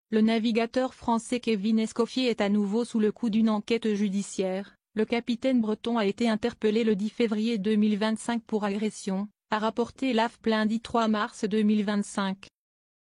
Le navigateur français Kevin Escoffier est à nouveau sous le coup d'une enquête judiciaire. Le capitaine breton a été interpellé le 10 février 2025 pour agression, a rapporté l'AFP lundi 3 mars 2025.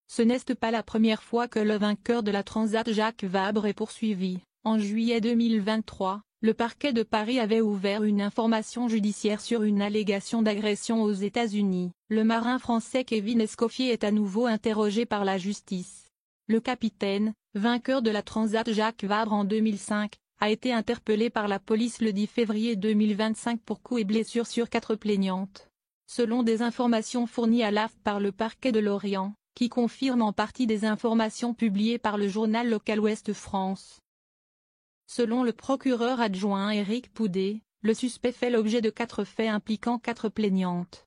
Ce n'est pas la première fois que le vainqueur de la Transat Jacques Vabre est poursuivi. En juillet 2023, le parquet de Paris avait ouvert une information judiciaire sur une allégation d'agression aux États-Unis. Le marin français Kevin Escoffier est à nouveau interrogé par la justice. Le capitaine, vainqueur de la Transat Jacques Vabre en 2005, a été interpellé par la police le 10 février 2025 pour coups et blessures sur 4 plaignantes. Selon des informations fournies à l'AFP par le parquet de Lorient, qui confirme en partie des informations publiées par le journal local Ouest France. Selon le procureur adjoint Éric Poudet, le suspect fait l'objet de 4 faits impliquant 4 plaignantes.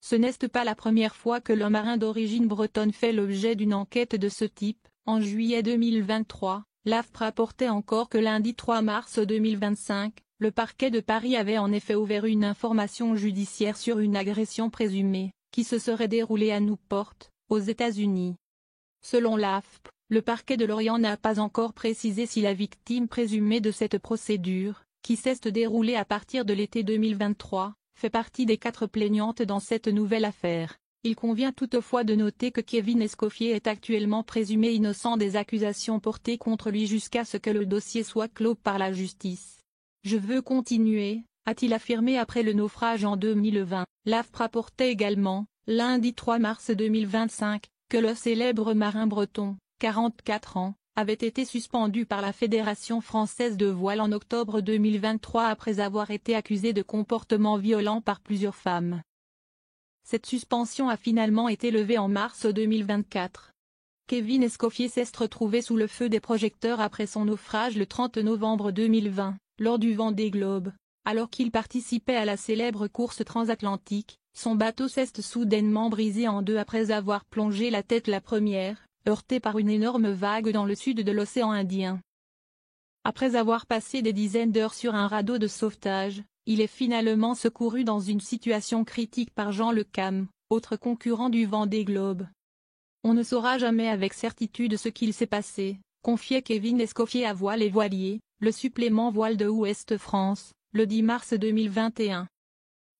Ce n'est pas la première fois que le marin d'origine bretonne fait l'objet d'une enquête de ce type. En juillet 2023, l'AFP rapportait encore que lundi 3 mars 2025, le parquet de Paris avait en effet ouvert une information judiciaire sur une agression présumée, qui se serait déroulée à Newport, aux États-Unis. Selon l'AFP, le parquet de Lorient n'a pas encore précisé si la victime présumée de cette procédure, qui s'est déroulée à partir de l'été 2023, fait partie des 4 plaignantes dans cette nouvelle affaire. Il convient toutefois de noter que Kevin Escoffier est actuellement présumé innocent des accusations portées contre lui jusqu'à ce que le dossier soit clos par la justice. Je veux continuer, a-t-il affirmé après le naufrage en 2020. L'AFP rapportait également, lundi 3 mars 2025, que le célèbre marin breton, 44 ans, avait été suspendu par la Fédération française de voile en octobre 2023 après avoir été accusé de comportements violents par plusieurs femmes. Cette suspension a finalement été levée en mars 2024. Kevin Escoffier s'est retrouvé sous le feu des projecteurs après son naufrage le 30 novembre 2020, lors du Vendée Globe. Alors qu'il participait à la célèbre course transatlantique, son bateau s'est soudainement brisé en deux après avoir plongé la tête la première, heurté par une énorme vague dans le sud de l'océan Indien. Après avoir passé des dizaines d'heures sur un radeau de sauvetage, il est finalement secouru dans une situation critique par Jean Le Cam, autre concurrent du Vendée Globe. On ne saura jamais avec certitude ce qu'il s'est passé, confiait Kevin Escoffier à Voile et Voilier, le supplément voile de Ouest France, le 10 mars 2021.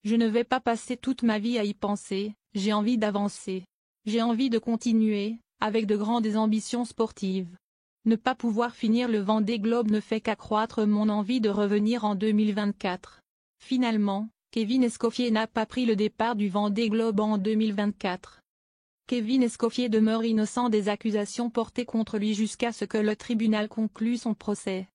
Je ne vais pas passer toute ma vie à y penser, j'ai envie d'avancer. J'ai envie de continuer, avec de grandes ambitions sportives. Ne pas pouvoir finir le Vendée Globe ne fait qu'accroître mon envie de revenir en 2024. Finalement, Kevin Escoffier n'a pas pris le départ du Vendée Globe en 2024. Kevin Escoffier demeure innocent des accusations portées contre lui jusqu'à ce que le tribunal conclue son procès.